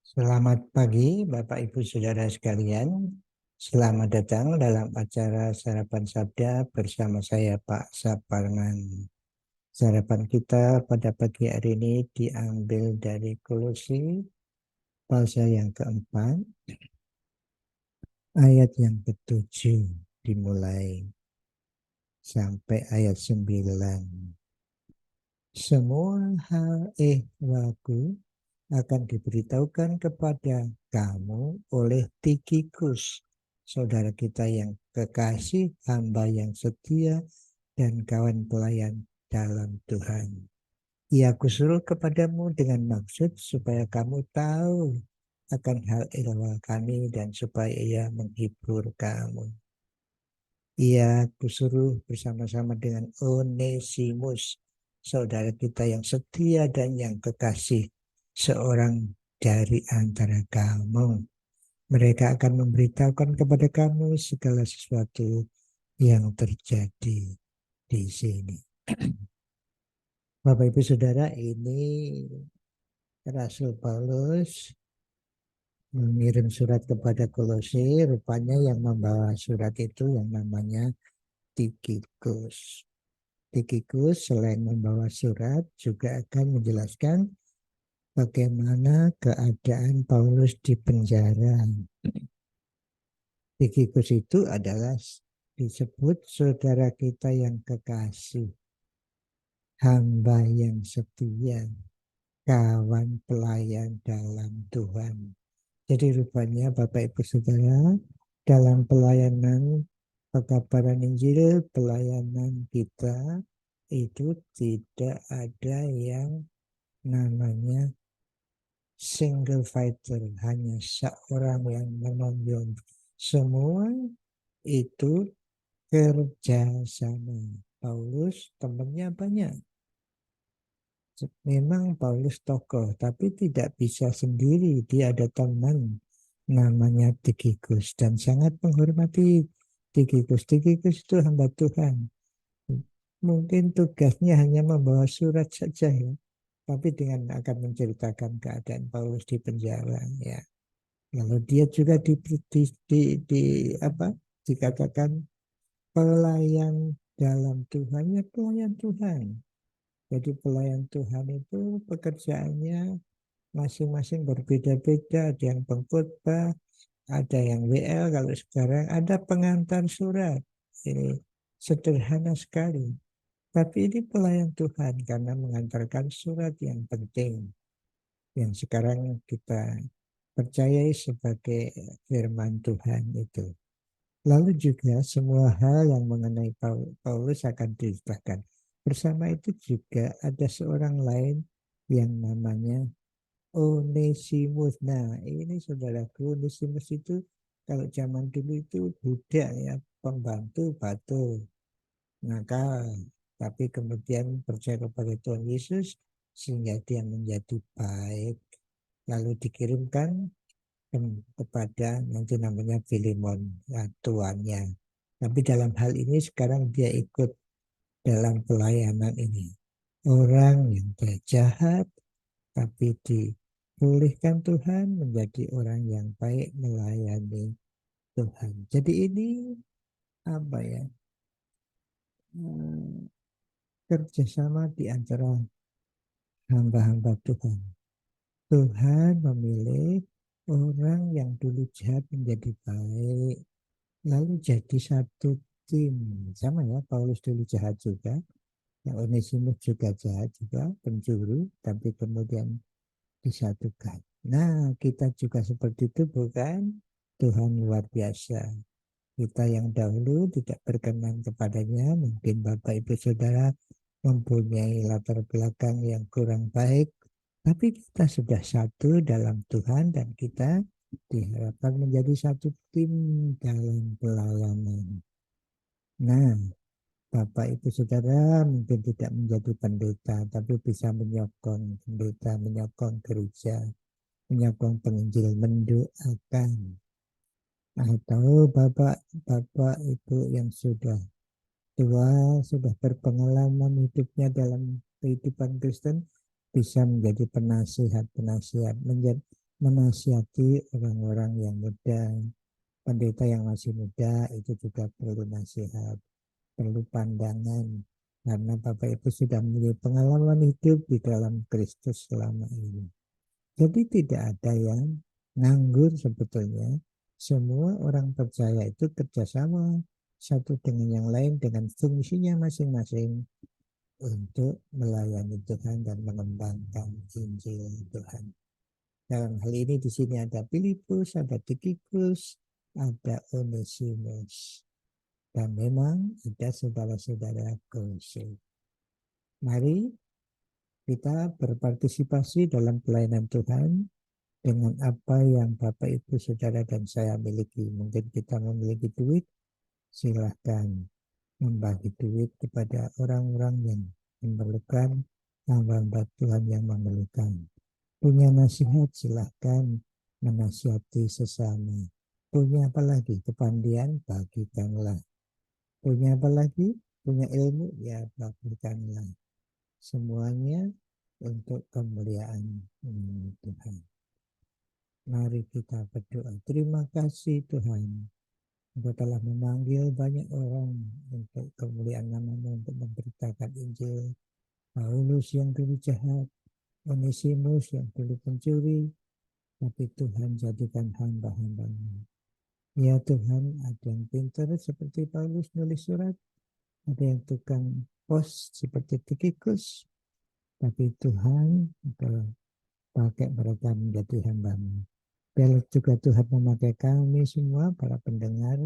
Selamat pagi, Bapak Ibu Saudara sekalian. Selamat datang dalam acara Sarapan Sabda bersama saya Pak Saparman. Sarapan kita pada pagi hari ini diambil dari Kolose pasal yang keempat, ayat yang ketujuh dimulai sampai ayat 9. Semua hal ehwaku akan diberitahukan kepada kamu oleh Tikhikus, saudara kita yang kekasih, hamba yang setia, dan kawan pelayan dalam Tuhan. Ia kusuruh kepadamu dengan maksud supaya kamu tahu akan hal ehwal kami dan supaya ia menghibur kamu. Ia kusuruh bersama-sama dengan Onesimus, saudara kita yang setia dan yang kekasih, seorang dari antara kamu. Mereka akan memberitahukan kepada kamu segala sesuatu yang terjadi di sini. Bapak Ibu Saudara, ini Rasul Paulus mengirim surat kepada Kolose. Rupanya yang membawa surat itu yang namanya Tikhikus. Tikhikus selain membawa surat juga akan menjelaskan bagaimana keadaan Paulus di penjara. Tikhikus itu adalah disebut saudara kita yang kekasih, hamba yang setia, kawan pelayan dalam Tuhan. Jadi rupanya Bapak Ibu Saudara, dalam pelayanan pekabaran Injil, pelayanan kita itu tidak ada yang namanya single fighter, hanya seorang yang menonjol. Semua itu kerja sama. Paulus temannya banyak. Memang Paulus tokoh, tapi tidak bisa sendiri. Dia ada teman namanya Tikhikus dan sangat menghormati Tikhikus. Tikhikus itu hamba Tuhan. Mungkin tugasnya hanya membawa surat saja ya, tapi dengan akan menceritakan keadaan Paulus di penjara ya. Lalu dia juga apa dikatakan pelayan dalam Tuhan, ya pelayan Tuhan. Jadi pelayan Tuhan itu pekerjaannya masing-masing berbeda-beda. Ada yang pengkhotbah, ada yang WL, kalau sekarang ada pengantar surat. Ini sederhana sekali. Tapi ini pelayan Tuhan karena mengantarkan surat yang penting yang sekarang kita percayai sebagai firman Tuhan itu. Lalu juga semua hal yang mengenai Paulus akan diceritakan. Bersama itu juga ada seorang lain yang namanya Onesimus. Nah, ini saudaraku, Onesimus itu kalau zaman dulu itu budak ya, pembantu batu, nakal. Tapi kemudian percaya kepada Tuhan Yesus sehingga dia menjadi baik. Lalu dikirimkan kepada nanti namanya Filemon, ya, tuannya. Tapi dalam hal ini sekarang dia ikut dalam pelayanan ini. Orang yang jahat tapi dipulihkan Tuhan menjadi orang yang baik melayani Tuhan. Jadi ini apa ya? Kerjasama di antara hamba-hamba Tuhan. Tuhan memilih orang yang dulu jahat menjadi baik, lalu jadi satu tim. Sama ya, Paulus dulu jahat juga, yang Onesimus juga jahat juga, pencuri, tapi kemudian disatukan. Nah, kita juga seperti itu bukan? Tuhan luar biasa. Kita yang dahulu tidak berkenan kepadanya, mungkin Bapak Ibu Saudara mempunyai latar belakang yang kurang baik, tapi kita sudah satu dalam Tuhan dan kita diharapkan menjadi satu tim dalam pelayanan. Nah, Bapak Ibu Saudara mungkin tidak menjadi pendeta, tapi bisa menyokong pendeta, menyokong gereja, menyokong penginjil, mendoakan. Atau Bapak Ibu yang sudah tua, sudah berpengalaman hidupnya dalam kehidupan Kristen, bisa menjadi penasihat-penasihat, menasihati orang-orang yang muda, pendeta yang masih muda itu juga perlu nasihat, perlu pandangan, karena Bapak Ibu sudah memiliki pengalaman hidup di dalam Kristus selama ini. Jadi tidak ada yang nganggur sebetulnya. Semua orang percaya itu kerjasama satu dengan yang lain dengan fungsinya masing-masing untuk melayani Tuhan dan mengembangkan Injil Tuhan. Dalam hal ini di sini ada Filipus, ada Tikikus, ada Onesimus. Dan memang ada saudara-saudara Kolose. Mari kita berpartisipasi dalam pelayanan Tuhan dengan apa yang Bapak, Ibu, Saudara, dan saya miliki. Mungkin kita memiliki duit, silahkan membagi duit kepada orang-orang yang memerlukan, hamba-hamba Tuhan yang memerlukan. Punya nasihat, silahkan menasihati sesama. Punya apa lagi? Kepandian, bagikanlah. Punya apa lagi? Punya ilmu, ya bagikanlah. Semuanya untuk kemuliaan Tuhan. Mari kita berdoa. Terima kasih Tuhan. Engkau telah memanggil banyak orang untuk kemuliaan nama-Mu, untuk memberitakan Injil. Paulus yang dulu jahat, Onesimus yang dulu pencuri, tapi Tuhan jadikan hamba-hamba-Mu. Ya Tuhan, ada yang pintar seperti Paulus nulis surat, ada yang tukang pos seperti Tikikus, tapi Tuhan pakai mereka menjadi hamba-Mu. Biar juga Tuhan memakai kami semua, para pendengar,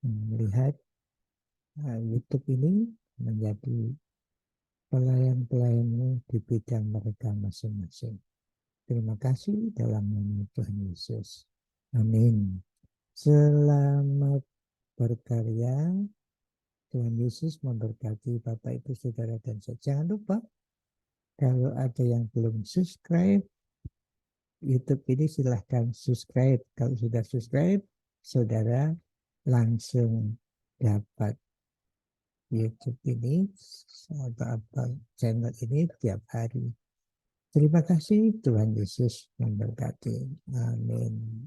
melihat YouTube ini menjadi pelayan-pelayan-Mu di bidang mereka masing-masing. Terima kasih dalam nama Tuhan Yesus. Amin. Selamat berkarya. Tuhan Yesus memberkati Bapak, Ibu, Saudara, dan saya. Jangan lupa, kalau ada yang belum subscribe YouTube ini, silahkan subscribe. Kalau sudah subscribe, saudara langsung dapat YouTube ini atau channel ini tiap hari. Terima kasih, Tuhan Yesus memberkati. Amin.